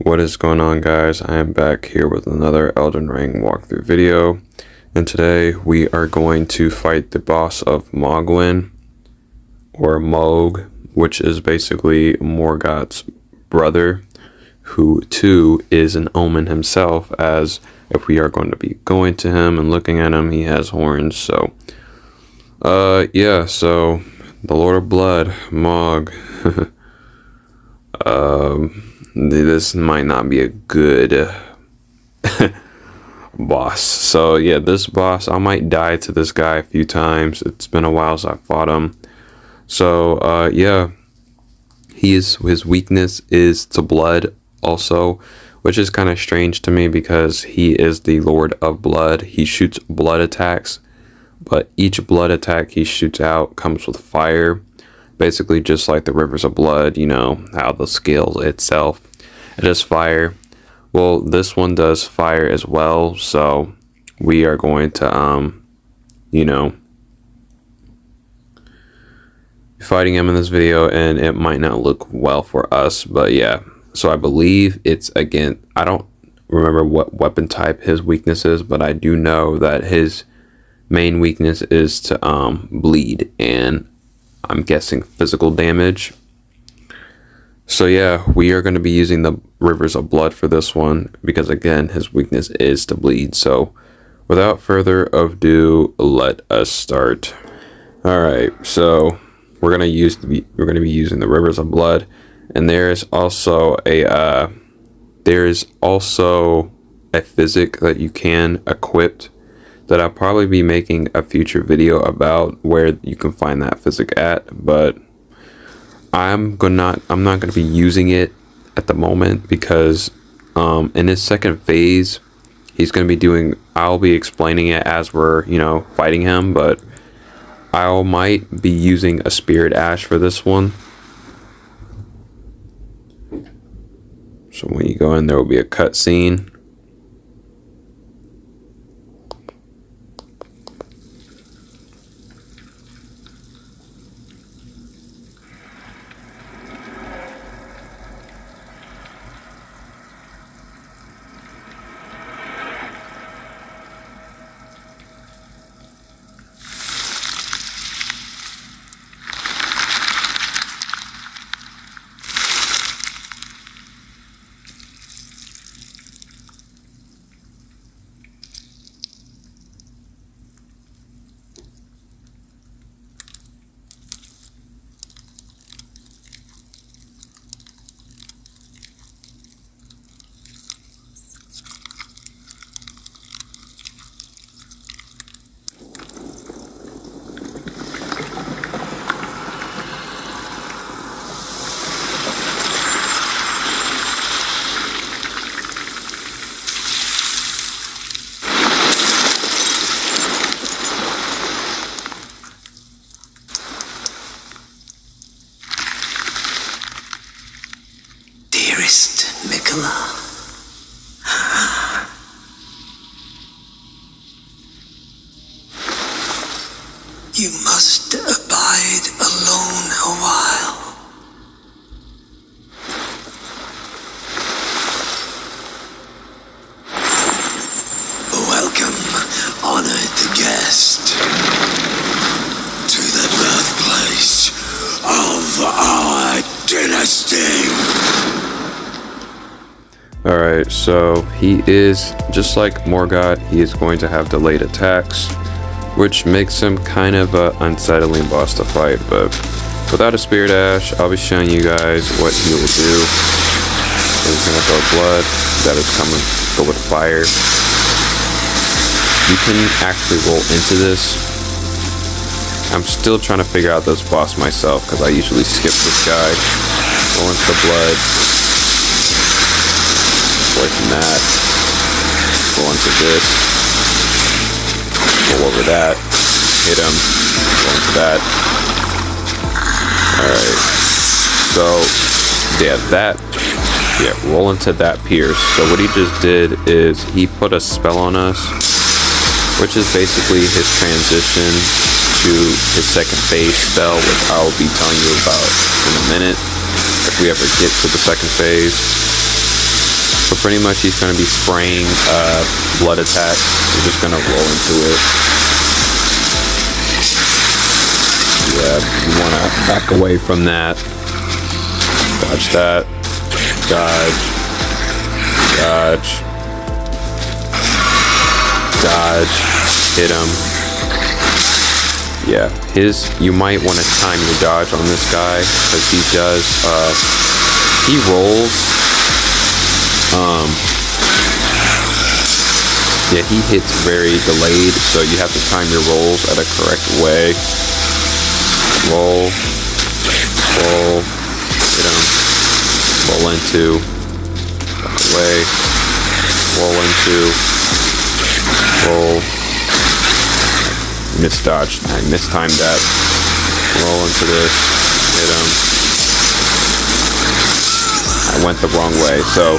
What is going on, guys? I am back here with another Elden Ring walkthrough video, and today we are going to fight the boss of Mohg, or Mohg, which is basically Morgoth's brother, who too is an omen himself, as if we are going to be going to him and looking at him, he has horns. So so the Lord of Blood, Mohg. This might not be a good boss. So yeah, this boss, I might die to this guy a few times. It's been a while since I fought him. So his weakness is to blood also, which is kind of strange to me because he is the Lord of Blood. He shoots blood attacks, but each blood attack he shoots out comes with fire. Basically just like the rivers of blood, you know, how the scale itself, it is fire. Well, this one does fire as well, so we are going to, fighting him in this video, and it might not look well for us, but yeah. So I believe it's, again, I don't remember what weapon type his weakness is, but I do know that his main weakness is to bleed, and I'm guessing physical damage. So yeah, we are going to be using the rivers of blood for this one because, again, his weakness is to bleed. So without further ado, let us start. All right, so we're going to be using the rivers of blood, and there's also a physic that you can equip that I'll probably be making a future video about where you can find that physic at, but I'm not going to be using it at the moment because in his second phase he's going to be I'll be explaining it as we're fighting him, but I might be using a spirit ash for this one. So when you go in, there will be a cutscene. You must abide alone a while. Welcome, honored guest, to the birthplace of our dynasty. Alright, so he is, just like Morgoth, he is going to have delayed attacks, which makes him kind of an unsettling boss to fight, but without a spirit ash, I'll be showing you guys what he will do. He's going to throw blood, that is coming, go with fire. You can actually roll into this. I'm still trying to figure out this boss myself, because I usually skip this guy. Roll into the blood. Away from that. Roll into this. Go over that, hit him, go into that. Alright, so roll into that pierce. So what he just did is he put a spell on us, which is basically his transition to his second phase spell, which I'll be telling you about in a minute if we ever get to the second phase. pretty much he's going to be spraying blood attacks. We're just going to roll into it. Yeah, you want to back away from that. Dodge that. Dodge. Dodge. Dodge. Hit him. Yeah, you might want to time your dodge on this guy, because he does, he rolls, yeah, he hits very delayed, so you have to time your rolls at a correct way. Roll, roll, hit him, roll into, away, roll into, roll, misdodged, I mistimed that, roll into this, hit him, I went the wrong way. So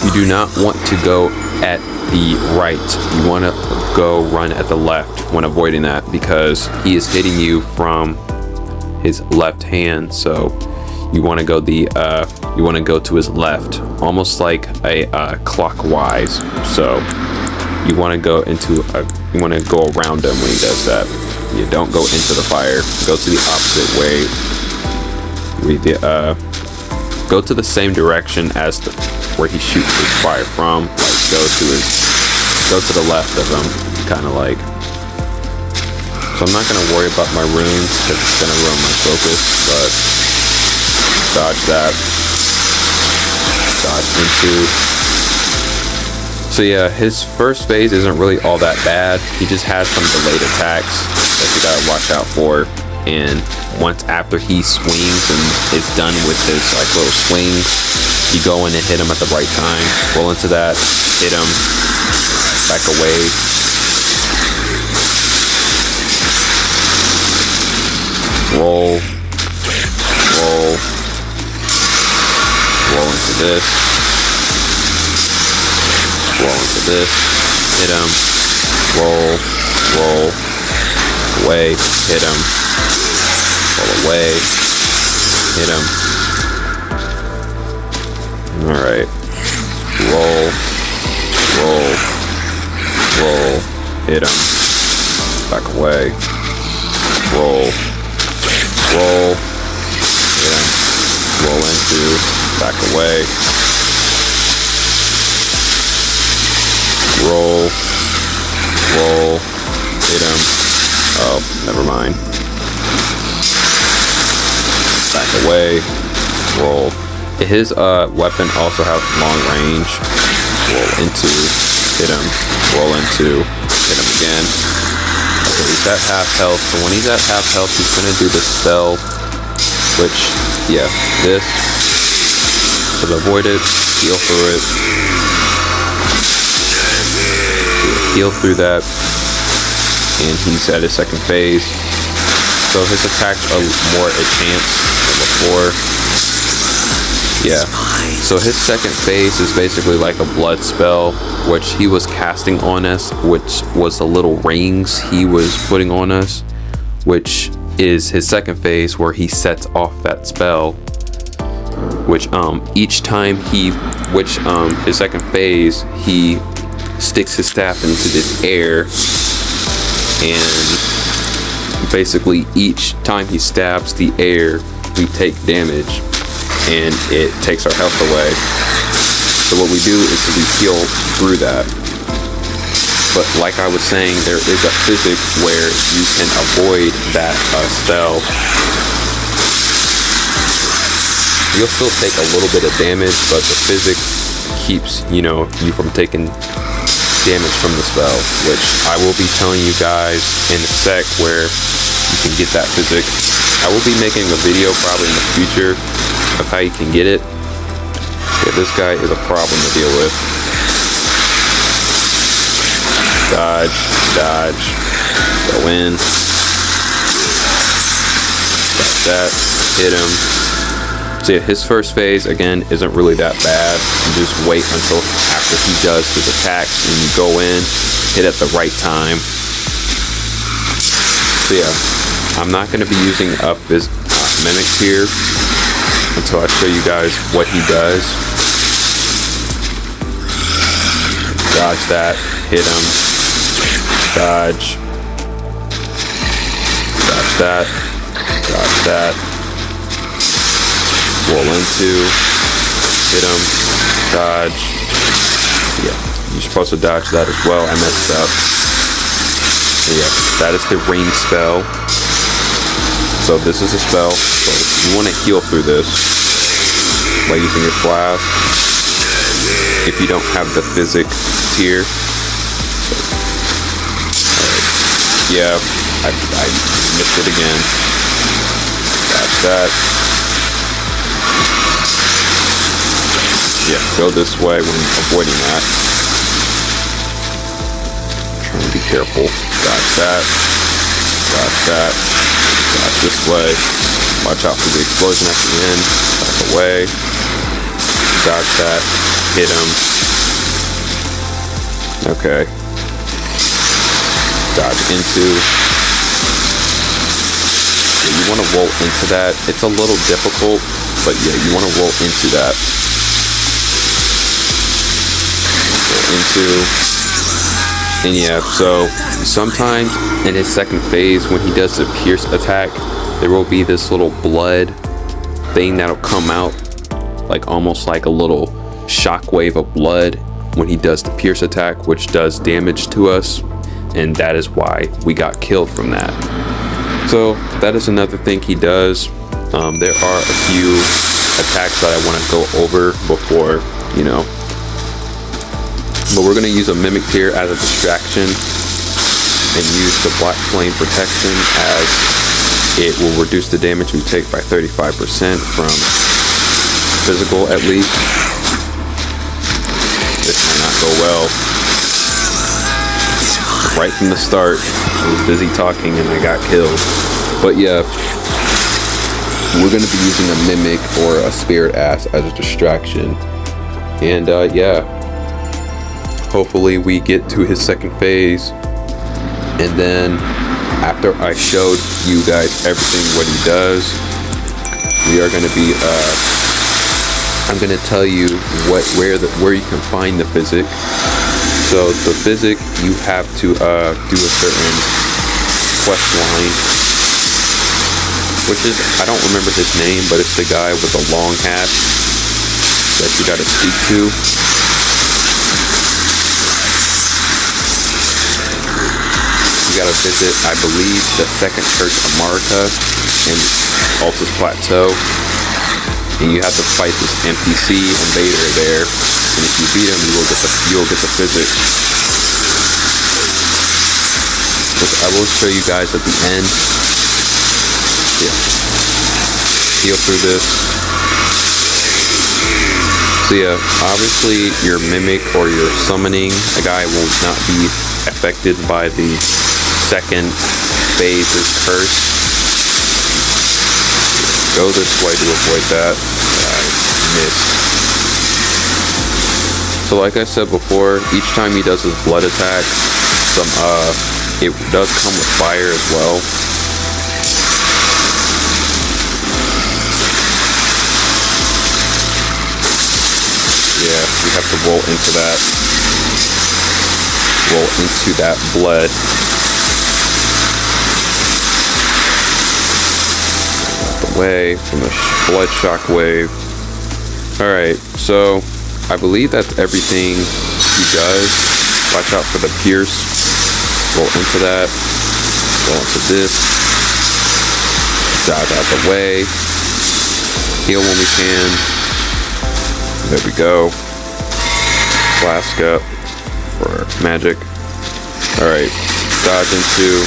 you do not want to go at the right, you want to go run at the left when avoiding that, because he is hitting you from his left hand. So you want to go to his left, almost like a clockwise. So you want to go around him when he does that. You don't go into the fire. Go to the opposite way. Go to the same direction as where he shoots his fire from. Like go to the left of him, kind of like. So I'm not gonna worry about my runes because it's gonna ruin my focus. But dodge that. Dodge into. So yeah, his first phase isn't really all that bad. He just has some delayed attacks that you gotta watch out for. And once after he swings and is done with his like little swings, you go in and hit him at the right time. Roll into that, hit him, back away. Roll, roll, roll into this. Roll into this, hit him, roll, roll, away, hit him, roll away, hit him. Alright, roll, roll, roll, hit him, back away, roll, roll, hit him, roll into, back away. Roll, roll, hit him. Oh, never mind. Back away, roll. His weapon also has long range. Roll into, hit him. Roll into, hit him again. Okay, he's at half health. So when he's at half health, he's gonna do the spell, which, yeah, this. To avoid it, heal through it. Heal through that, and he's at his second phase, so his attacks are more a chance than before. Yeah, so his second phase is basically like a blood spell, which he was casting on us, which was the little rings he was putting on us, which is his second phase where he sets off that spell, which each time his second phase, he sticks his staff into this air, and basically each time he stabs the air, we take damage, and it takes our health away. So what we do is we heal through that. But like I was saying, there is a physic where you can avoid that spell. You'll still take a little bit of damage, but the physic keeps you from taking damage from the spell, which I will be telling you guys in a sec where you can get that physic. I will be making a video probably in the future of how you can get it. Yeah, this guy is a problem to deal with. Dodge, dodge, go in, got that, hit him. So yeah, his first phase, again, isn't really that bad. You just wait until after he does his attacks, and you go in, hit at the right time. So yeah, I'm not going to be using up his mimics here until I show you guys what he does. Dodge that. Hit him. Dodge. Dodge that. Dodge that. Roll into. Hit him. Dodge. Yeah, you're supposed to dodge that as well. I messed up. Yeah, that is the rain spell. So this is a spell. So you want to heal through this by using your flask. If you don't have the physic tier. So, yeah, I missed it again. Dodge that. Yeah, go this way when avoiding that. Trying to be careful. Dodge that. Dodge that. Dodge this way. Watch out for the explosion at the end. Back away. Dodge that. Hit him. Okay. Dodge into. Yeah, you want to roll into that. It's a little difficult, but yeah, you want to roll into that. Into, and yeah, so sometimes in his second phase when he does the pierce attack, there will be this little blood thing that'll come out, like almost like a little shockwave of blood when he does the pierce attack, which does damage to us, and that is why we got killed from that. So that is another thing he does. There are a few attacks that I want to go over before, you know. But we're going to use a mimic tier as a distraction and use the black flame protection as it will reduce the damage we take by 35% from physical at least. This might not go well. Right from the start, I was busy talking and I got killed. But yeah, we're going to be using a mimic or a spirit ass as a distraction. And yeah. Hopefully we get to his second phase, and then after I showed you guys everything what he does, we are going to be I'm going to tell you where you can find the physic. So the physic, you have to do a certain quest line, which is, I don't remember his name, but it's the guy with the long hat that you got to speak to. You gotta visit, I believe, the second church of Marika in Altus Plateau, and you have to fight this NPC invader there. And if you beat him, you will get the physics. Which I will show you guys at the end. Yeah, heal through this. So yeah, obviously your mimic or your summoning a guy will not be affected by the second phase's curse. Go this way to avoid that. I missed. So like I said before, each time he does his blood attack, it does come with fire as well. Yeah, we have to roll into that. Roll into that blood. Away from the blood shock wave. Alright, so I believe that's everything he does. Watch out for the pierce. Roll into that. Roll into this. Dodge out the way. Heal when we can. There we go. Flask up for magic. Alright, dodge into.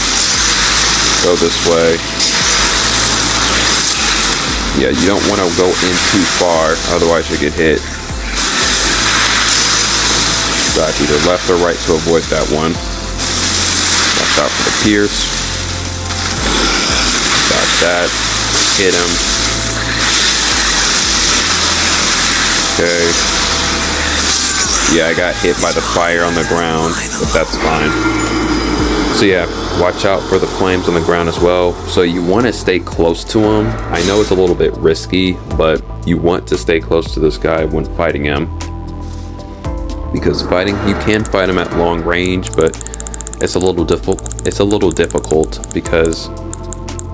Go this way. Yeah, you don't want to go in too far, otherwise you get hit. Dodge either left or right to avoid that one. Watch out for the pierce. Dodge that. Hit him. Okay. Yeah, I got hit by the fire on the ground, but that's fine. So yeah, watch out for the flames on the ground as well. So you want to stay close to him. I know it's a little bit risky, but you want to stay close to this guy when fighting him, because you can fight him at long range, but it's a little difficult because,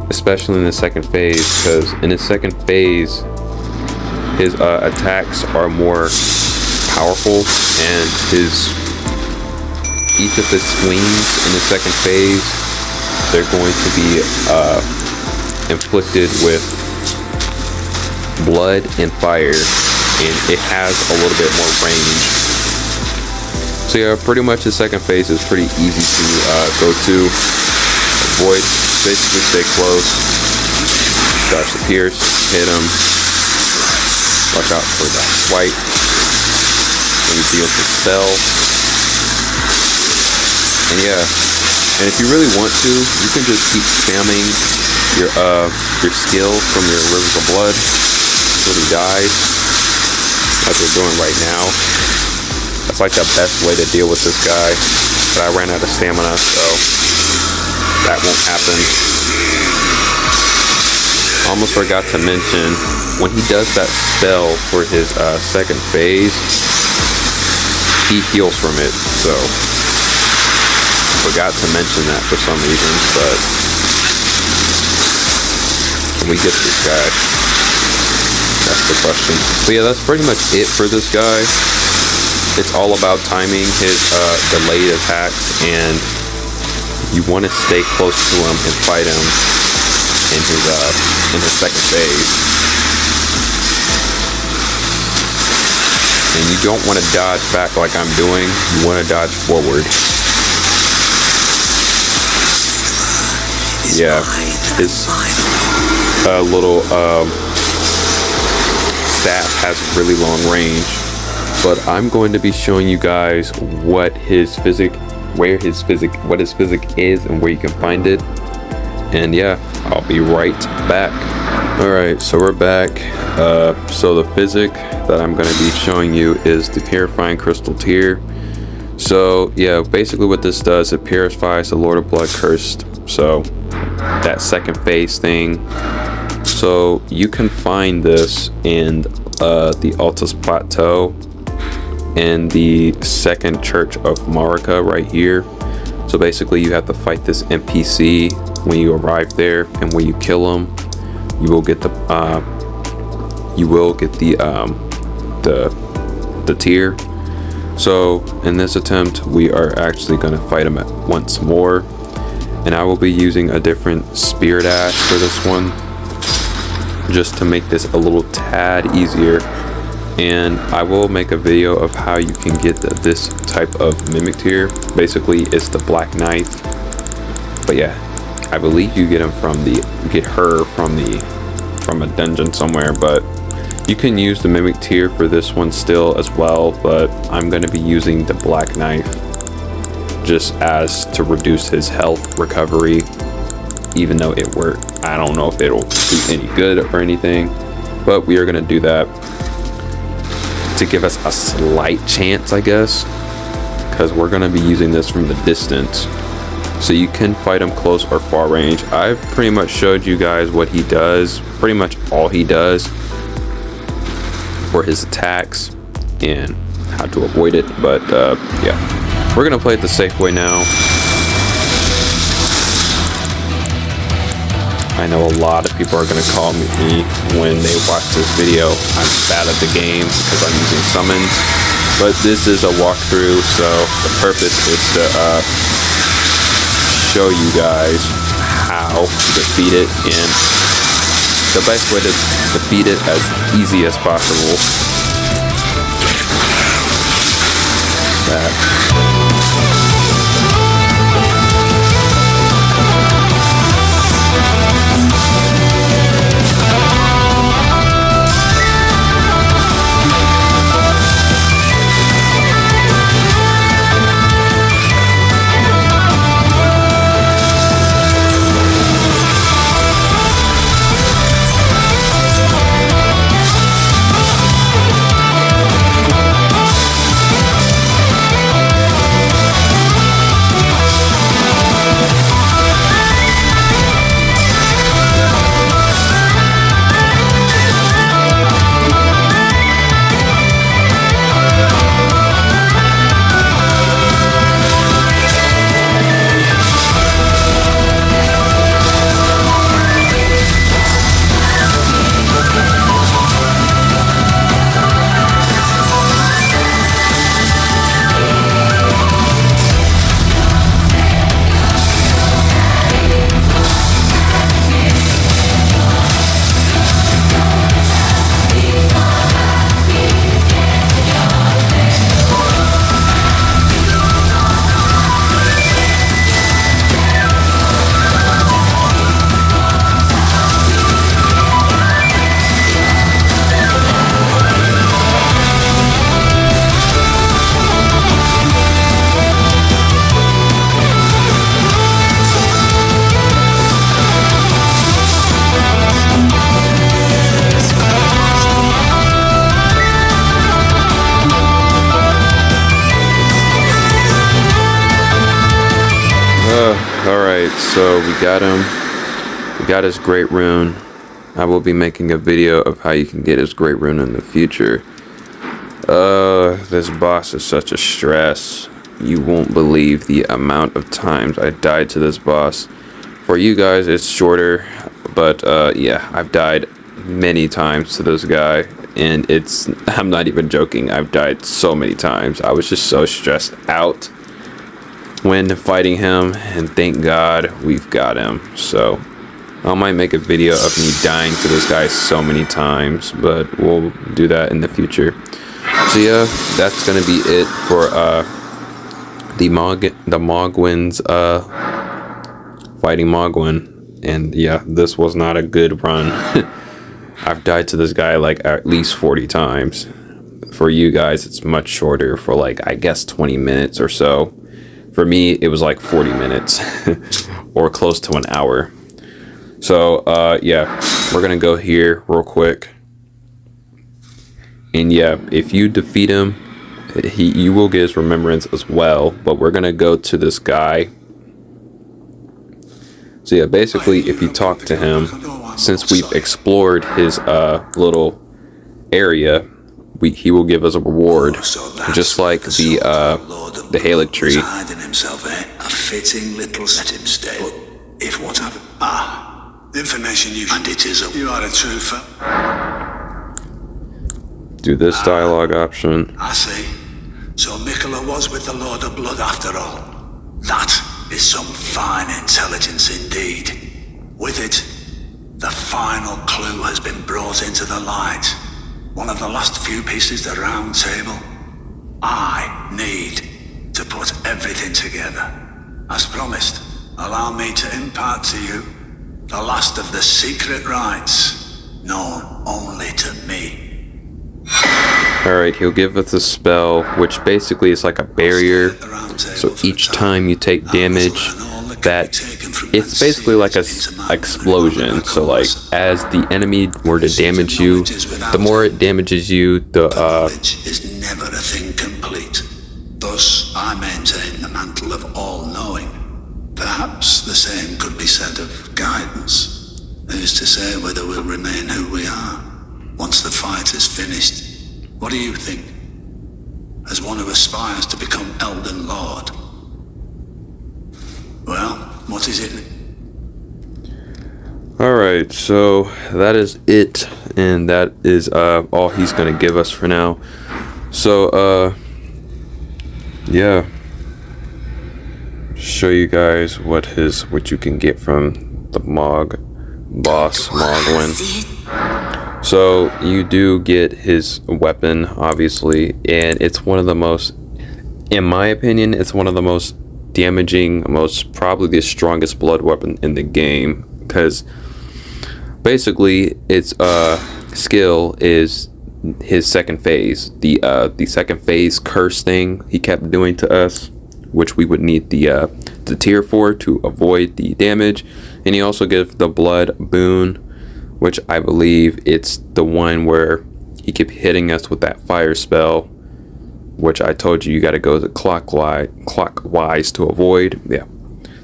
especially in the second phase, because in his second phase his attacks are more powerful, and each of his swings in the second phase, they're going to be inflicted with blood and fire, and it has a little bit more range. So yeah, pretty much the second phase is pretty easy to go to. Avoid, basically stay close, dodge the pierce, hit him, watch out for that swipe, when you deal the spell. And yeah, and if you really want to, you can just keep spamming your skill from your rivers of blood until he dies, like we're doing right now. That's like the best way to deal with this guy, but I ran out of stamina, so that won't happen. Almost forgot to mention, when he does that spell for his second phase, he heals from it, so forgot to mention that for some reason. But can we get this guy? That's the question. But yeah, that's pretty much it for this guy. It's all about timing his delayed attacks, and you want to stay close to him and fight him in his second phase. And you don't want to dodge back like I'm doing. You want to dodge forward. Yeah, his little staff has really long range. But I'm going to be showing you guys what his physic is and where you can find it. And yeah, I'll be right back. Alright, so we're back. So the physic that I'm going to be showing you is the Purifying Crystal Tear. So yeah, basically what this does, it purifies the Lord of Blood Cursed. So that second phase thing. So you can find this in the Altus Plateau in the second Church of Marika right here. So basically you have to fight this NPC. When you arrive there, and when you kill him, you will get the tear. So in this attempt, we are actually going to fight him once more, and I will be using a different Spirit Ash for this one, just to make this a little tad easier. And I will make a video of how you can get this type of mimic tear. Basically, it's the black knife. But yeah, I believe you get her from a dungeon somewhere. But you can use the mimic tear for this one still as well. But I'm going to be using the black knife just as to reduce his health recovery. Even though it worked, I don't know if it'll do any good or anything. But we are going to do that to give us a slight chance, I guess, because we're going to be using this from the distance, so you can fight him close or far range. I've pretty much showed you guys what he does, pretty much all he does for his attacks and how to avoid it. But yeah, we're going to play it the safe way now. I know a lot of people are going to call me when they watch this video, I'm bad at the game because I'm using summons, but this is a walkthrough, so the purpose is to show you guys how to defeat it, and the best way to defeat it as easy as possible. Alright, so we got him. We got his great rune. I will be making a video of how you can get his great rune in the future. This boss is such a stress. You won't believe the amount of times I died to this boss. For you guys, it's shorter, but yeah, I've died many times to this guy, and I'm not even joking, I've died so many times. I was just so stressed out when fighting him, and thank God we've got him. So I might make a video of me dying to this guy so many times, but we'll do that in the future. So yeah, that's gonna be it for the Mohgwyn's fighting Mohgwyn. And yeah, this was not a good run. I've died to this guy like at least 40 times. For you guys, it's much shorter, for like, I guess 20 minutes or so. For me, it was like 40 minutes or close to an hour. So yeah, we're gonna go here real quick. And yeah, if you defeat him, you will get his remembrance as well. But we're gonna go to this guy. So yeah, basically, if you talk to him, since we've explored his little area, he will give us a reward, just like the Halic tree. A fitting little let him stay. But if what happened? The information you and it is you are a truther. Do this dialogue option. I see. So Mikola was with the Lord of Blood after all. That is some fine intelligence indeed. With it, the final clue has been brought into the light. One of the last few pieces of the round table. I need to put everything together. As promised, allow me to impart to you the last of the secret rites, known only to me. Alright, he'll give us a spell, which basically is like a barrier. So each time you take damage, it's basically like a explosion. So like, as the enemy were to damage you, the more it damages you, the knowledge is never a thing complete. Thus, I maintain the mantle of all-knowing. Perhaps the same could be said of guidance. Who's to say whether we'll remain who we are once the fight is finished? What do you think? As one who aspires to become Elden Lord. Well, what is it? Alright, so that is it, and that is all he's gonna give us for now. So yeah, show you guys what you can get from the Mohgwyn. So you do get his weapon, obviously, and it's one of the most, in my opinion, it's one of the most damaging, probably the strongest blood weapon in the game, because basically its skill is his second phase, the second phase curse thing he kept doing to us, which we would need the tier for to avoid the damage. And he also gives the blood boon, which I believe it's the one where he kept hitting us with that fire spell, which I told you got to go clockwise to avoid. Yeah,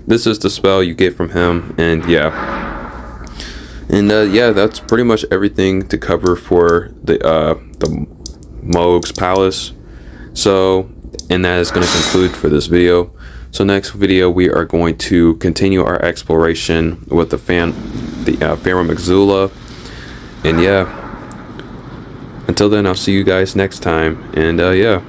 this is the spell you get from him, and yeah, that's pretty much everything to cover for the Mohg's palace. So, and that is going to conclude for this video. So next video we are going to continue our exploration with the Farum Azula, and yeah, until then I'll see you guys next time, and yeah.